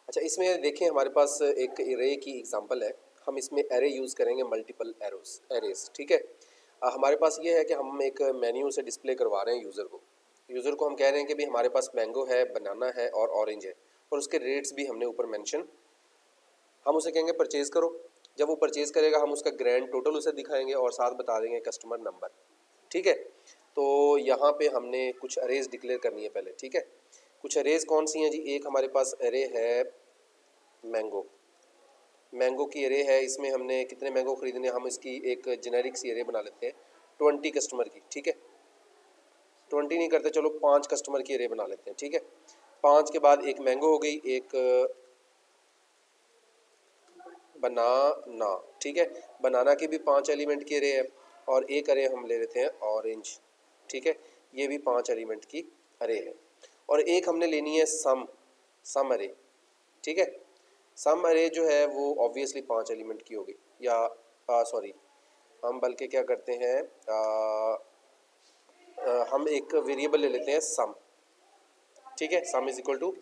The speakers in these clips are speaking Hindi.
अच्छा, इसमें देखिए हमारे पास एक एरे की एग्जांपल है। हम इसमें एरे यूज़ करेंगे मल्टीपल एरेज, ठीक है। हमारे पास ये है कि हम एक मेन्यू से डिस्प्ले करवा रहे हैं यूज़र को हम कह रहे हैं कि भाई हमारे पास मैंगो है, बनाना है और ऑरेंज है, और उसके रेट्स भी हमने ऊपर मेंशन। हम उसे कहेंगे परचेज़ करो। जब वो परचेज़ करेगा हम उसका ग्रैंड टोटल उसे दिखाएंगे और साथ बता देंगे कस्टमर नंबर, ठीक है। तो यहाँ पे हमने कुछ अरेज डिक्लेयर करनी है पहले, ठीक है। कुछ अरेज कौन सी हैं जी? एक हमारे पास अरे है मैंगो की एरे है। इसमें हमने कितने मैंगो खरीदने, हम इसकी एक जेनेरिक सी एरे बना लेते हैं 20 कस्टमर की, ठीक है। 20 नहीं करते, चलो 5 कस्टमर की एरे बना लेते हैं, ठीक है। 5 के बाद एक मैंगो हो गई, एक बनाना, ठीक है। बनाना की भी 5 एलिमेंट की एरे है, और एक अरे हम ले लेते हैं ऑरेंज, ठीक है। ये भी 5 एलिमेंट की अरे है। और एक हमने लेनी है सम अरे, ठीक है। सम अरे जो है वो ऑब्वियसली 5 एलिमेंट की होगी, या सॉरी, हम बल्कि क्या करते हैं, हम एक वेरिएबल ले लेते हैं सम, ठीक है। सम इज इक्वल टू,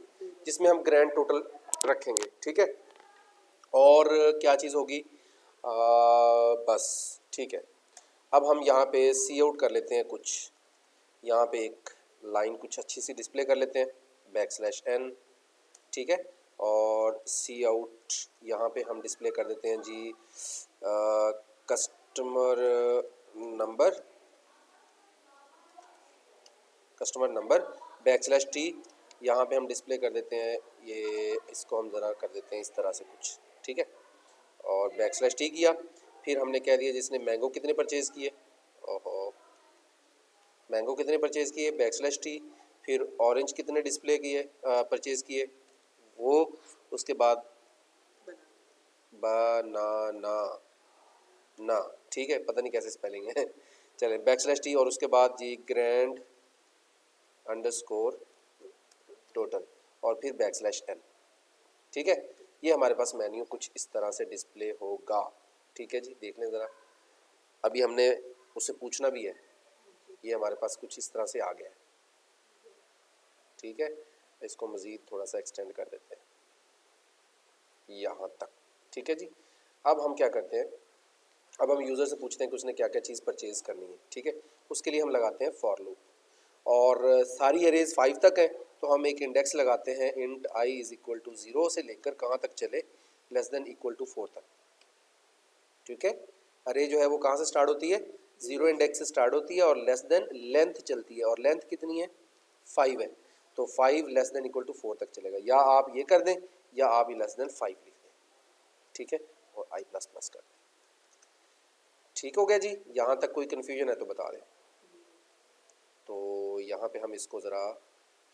जिसमें हम ग्रैंड टोटल रखेंगे, ठीक है। और क्या चीज़ होगी, बस, ठीक है। अब हम यहाँ पे सी आउट कर लेते हैं कुछ, यहाँ पे एक लाइन कुछ अच्छी सी डिस्प्ले कर लेते हैं, \n, ठीक है। और सी आउट यहाँ पे हम डिस्प्ले कर देते हैं जी कस्टमर नंबर, \t, यहाँ पे हम डिस्प्ले कर देते हैं ये, इसको हम ज़रा कर देते हैं इस तरह से कुछ, ठीक है। और \t किया, फिर हमने कह दिया जिसने मैंगो कितने परचेज़ किए, ओहो, मैंगो कितने परचेज़ किए \t, फिर ऑरेंज कितने डिस्प्ले किए, परचेज़ किए वो, उसके बाद बनाना ना, ठीक है, पता नहीं कैसे स्पेलिंग है चलें, \t, और उसके बाद जी ग्रैंड अंडरस्कोर टोटल, और फिर \n, ठीक है। ये हमारे पास मेन्यू कुछ इस तरह से डिस्प्ले होगा, ठीक है जी। देख लें ज़रा, अभी हमने उससे पूछना भी है, ये हमारे पास कुछ इस तरह से आ गया है, ठीक है। इसको मज़ीद थोड़ा सा एक्सटेंड कर देते हैं यहाँ तक, ठीक है जी। अब हम क्या करते हैं, अब हम यूज़र से पूछते हैं कि उसने क्या क्या चीज़ परचेज़ करनी है, ठीक है। उसके लिए हम लगाते हैं फॉर लूप, और सारी एरेज 5 तक है, तो हम एक इंडेक्स लगाते हैं int i is equal to 0 से लेकर कहाँ तक चले, <4 तक, ठीक है। अरे जो है वो कहाँ से स्टार्ट होती है, 0 इंडेक्स से स्टार्ट होती है, और लेंथ चलती है, और लेंथ कितनी है, 5 है। तो 5 <4 तक चलेगा, या आप ये कर दें या आप ही <5 लिख दें, ठीक है, और i++ कर दें। ठीक हो गया जी, यहाँ तक कोई कन्फ्यूजन है तो बता दें। तो यहाँ पे हम इसको ज़रा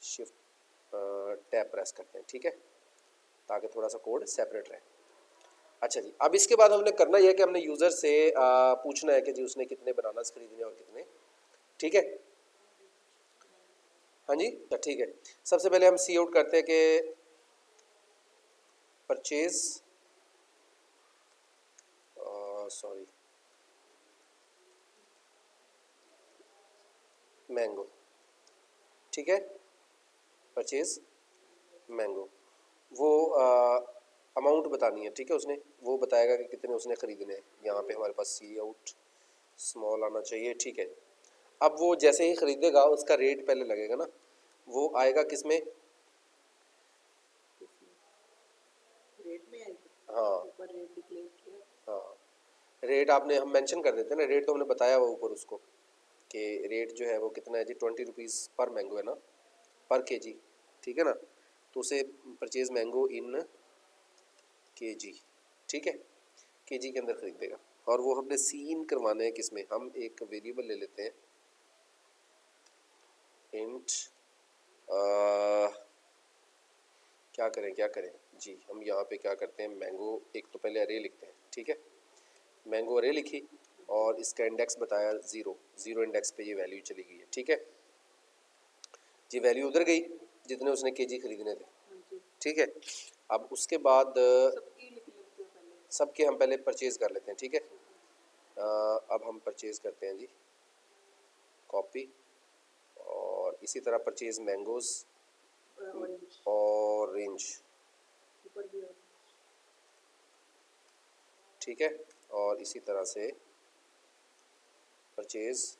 शिफ्ट टैब प्रेस करते हैं, ठीक है, ताकि थोड़ा सा कोड सेपरेट रहे। अच्छा जी, अब इसके बाद हमने करना यह है कि हमने यूज़र से पूछना है कि जी उसने कितने बनानास खरीदने और कितने, ठीक है। हाँ जी, तो ठीक है। सबसे पहले हम सी आउट करते हैं कि परचेज, सॉरी, मैंगो, ठीक है, परचेज मैंगो, वो अमाउंट बतानी है, ठीक है। उसने वो बताएगा कि कितने उसने ख़रीदने हैं। यहाँ पे हमारे पास सी आउट स्मॉल आना चाहिए, ठीक है। अब वो जैसे ही ख़रीदेगा उसका रेट पहले लगेगा ना, वो आएगा किस में, रेट में आएगा, हाँ ऊपर रेट डिक्लेयर किया, हाँ, रेट आपने, हम मेंशन कर देते हैं ना, रेट तो हमने बताया हुआ ऊपर उसको कि रेट जो है वो कितना है जी, 20 रुपीज़ पर मैंगो है ना, पर केजी, ठीक है ना। तो उसे परचेज मैंगो इन केजी, ठीक है, केजी के अंदर खरीदेगा। और वो हमने सीन करवाना है किस में, हम एक वेरिएबल ले लेते हैं इंट, क्या करें जी, हम यहाँ पे क्या करते हैं, मैंगो एक तो पहले अरे लिखते हैं, ठीक है। मैंगो अरे लिखी, और इसका इंडेक्स बताया 0 इंडेक्स पे ये वैल्यू चली गई है, ठीक है जी। वैल्यू उधर गई जितने उसने केजी खरीदने थे, हाँ जी, ठीक है। अब उसके बाद सबकी लिख लेते हैं पहले, सबके हम पहले परचेज़ कर लेते हैं, ठीक है। ठीक है, अब हम परचेज़ करते हैं जी, कॉपी, और इसी तरह परचेज़ मैंगोज़ ऑरेंज, ऑरेंज, ठीक है। और इसी तरह से परचेज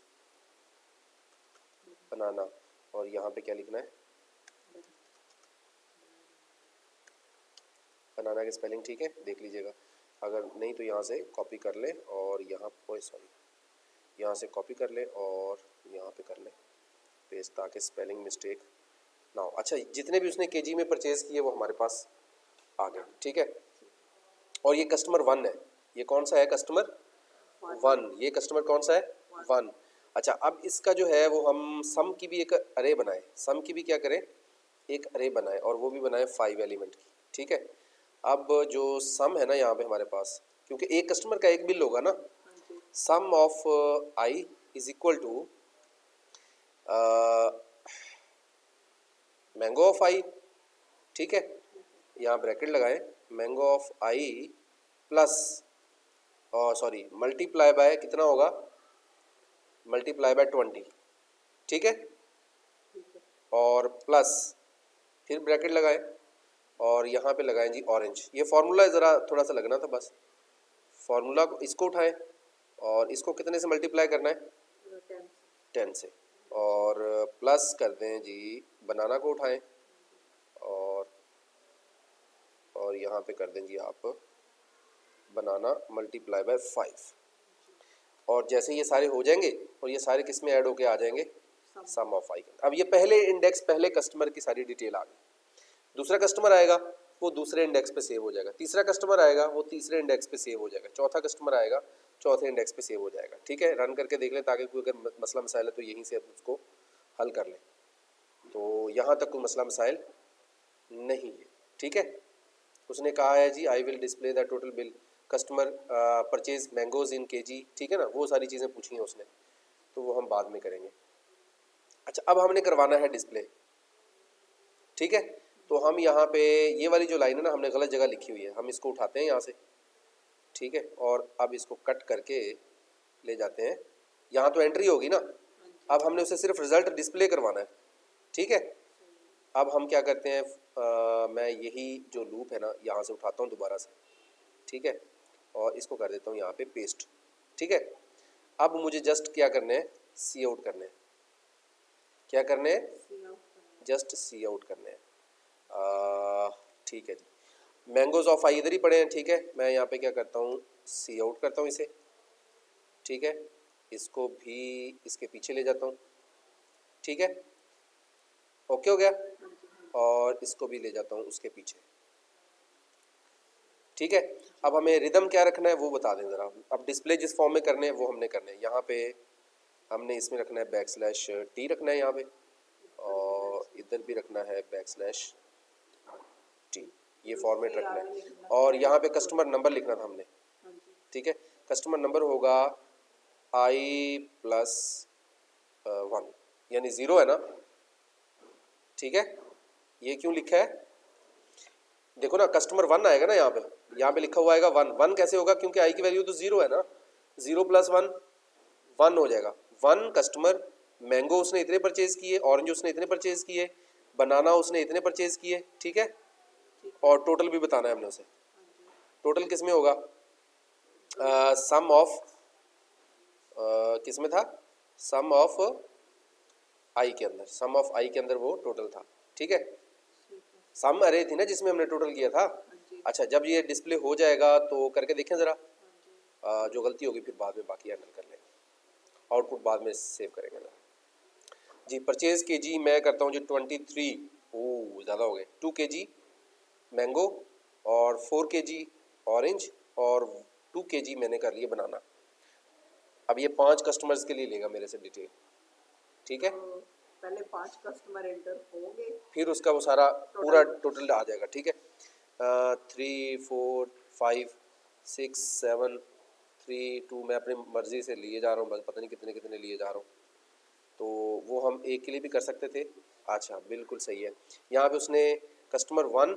बनाना, और यहाँ पे क्या लिखना है, बनाना की स्पेलिंग ठीक है, देख लीजिएगा। अगर नहीं तो यहाँ से कॉपी कर ले और यहाँ सॉरी, यहाँ से कॉपी कर ले और यहाँ पे कर ले पेस्ट, ताकि स्पेलिंग मिस्टेक ना हो। अच्छा, जितने भी उसने केजी में परचेज किए वो हमारे पास आ गए, ठीक है। और ये कस्टमर 1 है, ये कौन सा है, कस्टमर 1, ये कस्टमर कौन सा है, 1। अच्छा, अब इसका जो है वो हम सम की भी एक अरे बनाए, सम की भी क्या करें, एक अरे बनाए, और वो भी बनाए 5 एलिमेंट की, ठीक है। अब जो सम है ना यहाँ पे हमारे पास, क्योंकि एक कस्टमर का एक बिल होगा ना, sum of I is equal to mango of I, ठीक है। यहाँ ब्रैकेट लगाए, mango of I plus, sorry multiply by कितना होगा, मल्टीप्लाई बाय 20, ठीक है। और प्लस फिर ब्रैकेट लगाए और यहाँ पे लगाएं जी ऑरेंज। ये फार्मूला ज़रा थोड़ा सा लगना था बस, फार्मूला को इसको उठाएं और इसको कितने से मल्टीप्लाई करना है, 10 से, और प्लस कर दें जी बनाना को उठाएं और यहाँ पे कर दें जी आप बनाना मल्टीप्लाई बाय 5। और जैसे ये सारे हो जाएंगे और ये सारे किस में ऐड होके आ जाएंगे, सम ऑफ आई। अब ये पहले इंडेक्स, पहले कस्टमर की सारी डिटेल आ गई। दूसरा कस्टमर आएगा वो दूसरे इंडेक्स पे सेव हो जाएगा, तीसरा कस्टमर आएगा वो तीसरे इंडेक्स पे सेव हो जाएगा, चौथा कस्टमर आएगा चौथे इंडेक्स पे सेव हो जाएगा, ठीक है। रन करके देख लें ताकि कोई अगर मसला मसाइल है तो यहीं से उसको हल कर लें। तो यहाँ तक कोई मसला मसाइल नहीं है, ठीक है। उसने कहा है जी I will display the total bill, customer purchase mangoes in KG, ठीक है ना, वो सारी चीज़ें पूछी हैं उसने, तो वो हम बाद में करेंगे। अच्छा, अब हमने करवाना है डिस्प्ले, ठीक है। तो हम यहाँ पे ये वाली जो लाइन है ना, हमने गलत जगह लिखी हुई है, हम इसको उठाते हैं यहाँ से, ठीक है। और अब इसको कट करके ले जाते हैं, यहाँ तो एंट्री होगी ना, अब हमने उसे सिर्फ रिजल्ट डिस्प्ले करवाना है, ठीक है। अब हम क्या करते हैं, मैं यही जो लूप है ना यहाँ से उठाता हूँ दोबारा से, ठीक है, और इसको कर देता हूँ यहाँ पे पेस्ट, ठीक है। अब मुझे जस्ट क्या करना है, सी आउट करना है, क्या करने हैं, जस्ट सी आउट करने हैं, ठीक है जी। मैंगोज ऑफ आई इधर ही पड़े हैं, ठीक है। मैं यहाँ पे क्या करता हूँ, सी आउट करता हूँ इसे, ठीक है। इसको भी इसके पीछे ले जाता हूँ, ठीक है, ओके हो गया। और इसको भी ले जाता हूँ उसके पीछे, ठीक है। अब हमें रिदम क्या रखना है वो बता दें ज़रा। अब डिस्प्ले जिस फॉर्म में करने हैं वो हमने करने हैं, यहाँ पे हमने इसमें रखना है बैकस्लैश टी रखना है यहाँ पे, और इधर भी रखना है बैकस्लैश टी, ये फॉर्मेट रखना है। और यहाँ पे कस्टमर नंबर लिखना था हमने, ठीक है। कस्टमर नंबर होगा आई प्लस 1, यानी 0 है ना, ठीक है। ये क्यों लिखा है, देखो ना, कस्टमर 1 आएगा ना, यहाँ पे लिखा हुआ आएगा 1, 1 कैसे होगा, क्योंकि आई की वैल्यू तो 0 है ना, 0 प्लस 1 1 हो जाएगा। 1 कस्टमर, मैंगो उसने इतने परचेज किए, ऑरेंज उसने इतने परचेज किए, बनाना उसने इतने परचेज किए, ठीक है। और टोटल भी बताना है हमने उसे, टोटल किस में होगा, सम ऑफ किस में था, सम ऑफ आई के अंदर, सम ऑफ आई के अंदर वो टोटल था, ठीक है। सम अरे थी ना जिसमें हमने टोटल किया था। अच्छा, जब ये डिस्प्ले हो जाएगा तो करके देखें ज़रा, जो गलती होगी फिर बाद में बाकी हैंडल कर लेंगे, आउटपुट बाद में सेव करेंगे ज़रा जी। परचेज के जी मैं करता हूँ जी 23, ओह ज़्यादा हो गए, 2 kg मैंगो और 4 kg ऑरेंज और 2 kg मैंने कर लिए बनाना। अब ये 5 कस्टमर्स के लिए लेगा मेरे से डिटेल, ठीक है। पहले 5 कस्टमर एंटर होंगे, फिर उसका वो सारा पूरा टोटल आ जाएगा, ठीक है। 3 4 5 6 7 3 2 मैं अपनी मर्ज़ी से लिए जा रहा हूँ, बस पता नहीं कितने कितने लिए जा रहा हूँ, तो वो हम एक के लिए भी कर सकते थे। अच्छा, बिल्कुल सही है। यहाँ पे उसने कस्टमर 1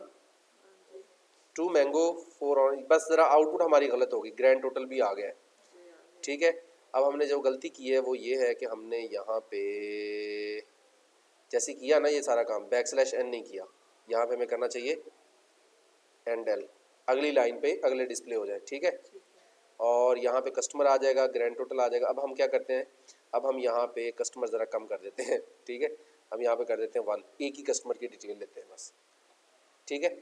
2 मैंगो 4 ऑरेंज, बस ज़रा आउटपुट हमारी गलत होगी, ग्रैंड टोटल भी आ गया है, ठीक है। अब हमने जो गलती की है वो ये है कि हमने यहाँ पे जैसे किया ना ये सारा काम, बैकस्लैश एन नहीं किया, यहाँ पे हमें करना चाहिए एंड एल, अगली लाइन पे अगले डिस्प्ले हो जाए, ठीक है। और यहाँ पे कस्टमर आ जाएगा, ग्रैंड टोटल आ जाएगा। अब हम क्या करते हैं, अब हम यहाँ पे कस्टमर ज़रा कम कर देते हैं, ठीक है। हम यहाँ पे कर देते हैं 1, एक ही कस्टमर की डिटेल लेते हैं बस, ठीक है।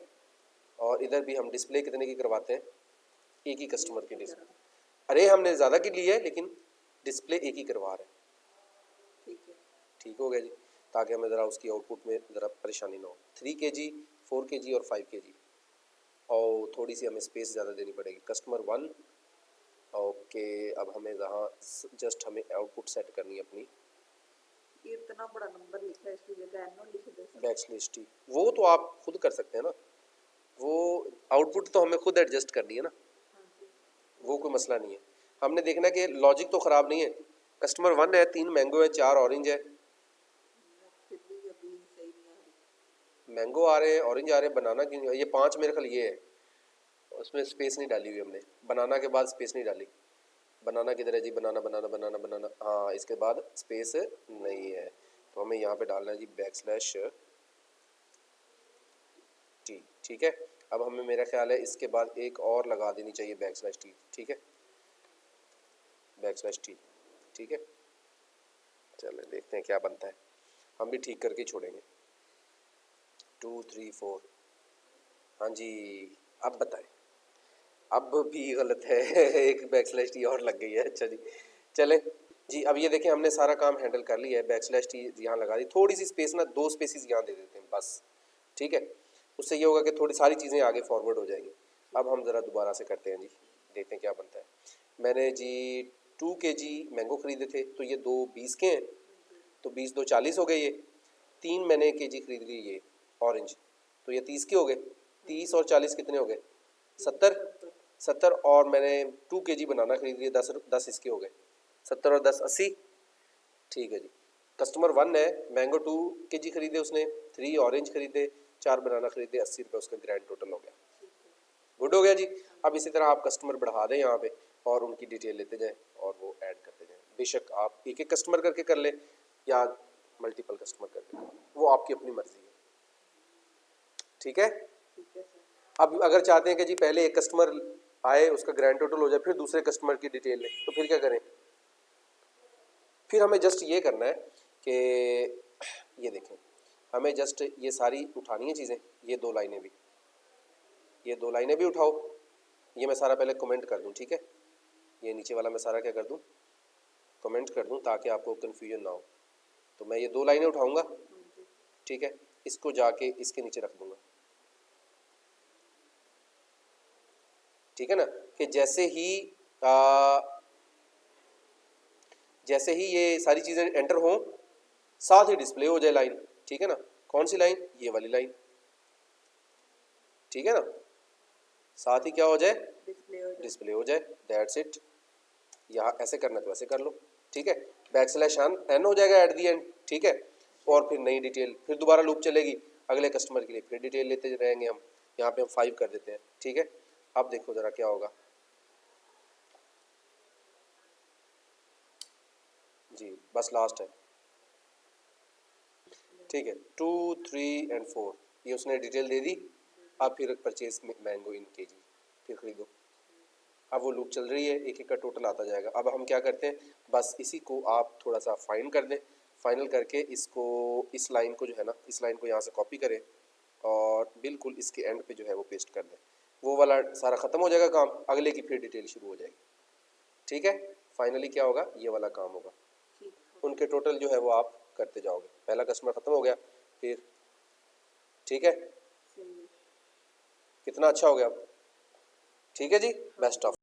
और इधर भी हम डिस्प्ले कितने की करवाते हैं, एक ही कस्टमर की डिस्प्ले। अरे हमने ज़्यादा की ली है लेकिन डिस्प्ले एक ही करवा रहे हैं, ठीक है। ठीक हो गया जी, ताकि हमें ज़रा उसकी आउटपुट में ज़रा परेशानी ना हो। 3 kg, 4 kg और 5 kg, और थोड़ी सी हमें स्पेस ज़्यादा देनी पड़ेगी। Customer 1, okay. अब हमें जहाँ जस्ट हमें आउटपुट सेट करनी है अपनी, ये इतना बड़ा नंबर लिखा है, इसकी जगह एनो लिख दे सर। बैकस्लैश टी, वो तो आप खुद कर सकते हैं ना, वो आउटपुट तो हमें खुद एडजस्ट करनी है ना, हाँ जी। वो कोई मसला नहीं है। हमने देखना कि लॉजिक तो ख़राब नहीं है। कस्टमर 1 है, 3 मैंगो है, 4 ऑरेंज है। फिर भी अभी सही नहीं आ रही। मैंगो आ रहे हैं, ऑरेंज आ रहे हैं, बनाना क्यों नहीं? ये 5 मेरे ख्याल ये है, उसमें स्पेस नहीं डाली हुई हमने, बनाना के बाद स्पेस नहीं डाली। बनाना किधर है जी, बनाना बनाना बनाना बनाना, हाँ इसके बाद स्पेस नहीं है, तो हमें यहाँ पे डालना है जी बैकस्लैश टी, ठीक है। अब हमें मेरा ख्याल है इसके बाद एक और लगा देनी चाहिए बैकस्लैश टी, ठीक है, बैकस्लैश टी, ठीक है। चलो देखते हैं क्या बनता है, हम भी ठीक करके छोड़ेंगे। 2 3 4, हाँ जी, अब बताएं। अब भी गलत है एक बैकस्लैश टी और लग गई है, अच्छा जी। चले जी, अब ये देखें हमने सारा काम हैंडल कर लिया है। बैकस्लैश टी यहाँ लगा दी, थोड़ी सी स्पेस ना, 2 स्पेसिस यहाँ दे देते हैं बस, ठीक है। उससे ये होगा कि थोड़ी सारी चीज़ें आगे फॉरवर्ड हो जाएंगी। अब हम ज़रा दोबारा से करते हैं जी, देखते हैं क्या बनता है। मैंने जी 2 kg मैंगो ख़रीदे थे, तो ये 2 20 के हैं, तो 20 2 40 हो गए। ये 3 मैंने kg ख़रीद लिए ये ऑरेंज, तो ये 30 के हो गए। 30 और 40 कितने हो गए, 70। 70 और मैंने 2 kg बनाना खरीद लिए, 10 इसके हो गए, 70 और 10 80, ठीक है जी। कस्टमर 1 है, मैंगो 2 kg खरीदे उसने, 3 ऑरेंज खरीदे, 4 बनाना खरीदे, 80 रुपये उसका ग्रैंड टोटल हो गया। गुड हो गया जी। अब इसी तरह आप कस्टमर बढ़ा दें यहाँ पे और उनकी डिटेल लेते जाएं और वो ऐड करते जाएं। बेशक आप एक एक कस्टमर करके कर लें या मल्टीपल कस्टमर करके कर लें, वो आपकी अपनी मर्जी है, ठीक है। ठीक है सर। अब अगर चाहते हैं कि जी पहले एक कस्टमर आए, उसका ग्रैंड टोटल हो जाए, फिर दूसरे कस्टमर की डिटेल लें, तो फिर क्या करें? फिर हमें जस्ट ये करना है कि ये देखें, हमें जस्ट ये सारी उठानी है चीज़ें, ये 2 लाइनें भी, ये 2 लाइनें भी उठाओ। ये मैं सारा पहले कमेंट कर दूं, ठीक है। ये नीचे वाला मैं सारा क्या कर दूं, कमेंट कर दूं, ताकि आपको कन्फ्यूजन ना हो। तो मैं ये 2 लाइनें उठाऊंगा, ठीक है, इसको जाके इसके नीचे रख दूंगा, ठीक है ना। कि जैसे ही ये सारी चीज़ें एंटर हों, साथ ही डिस्प्ले हो जाए लाइन, ठीक है ना। कौन सी लाइन, ये वाली लाइन, ठीक है ना, साथ ही क्या हो जाए, डिस्प्ले हो जाए, दैट्स इट। यहाँ ऐसे करना तो ऐसे कर लो, ठीक है। बैकस्लैश एन हो जाएगा एट दी एंड, ठीक है। और फिर नई डिटेल, फिर दोबारा लूप चलेगी अगले कस्टमर के लिए, फिर डिटेल लेते रहेंगे हम। यहाँ पे हम 5 कर देते हैं, ठीक है। अब देखो ज़रा क्या होगा जी, बस लास्ट है, ठीक है। 2 3 एंड 4, ये उसने डिटेल दे दी। अब फिर परचेज मैंगो इन kg, फिर खरीदो। अब वो लूप चल रही है, एक एक का टोटल आता जाएगा। अब हम क्या करते हैं, बस इसी को आप थोड़ा सा फाइन कर दें, फाइनल करके इसको, इस लाइन को जो है ना, इस लाइन को यहाँ से कॉपी करें और बिल्कुल इसके एंड पे जो है वो पेस्ट कर दें। वो वाला सारा ख़त्म हो जाएगा काम, अगले की फिर डिटेल शुरू हो जाएगी, ठीक है। फाइनली क्या होगा, ये वाला काम होगा। उनके टोटल जो है वो आप करते जाओगे, पहला कस्टमर ख़त्म हो गया, फिर ठीक है। कितना अच्छा हो गया, ठीक है जी, बेस्ट ऑफ।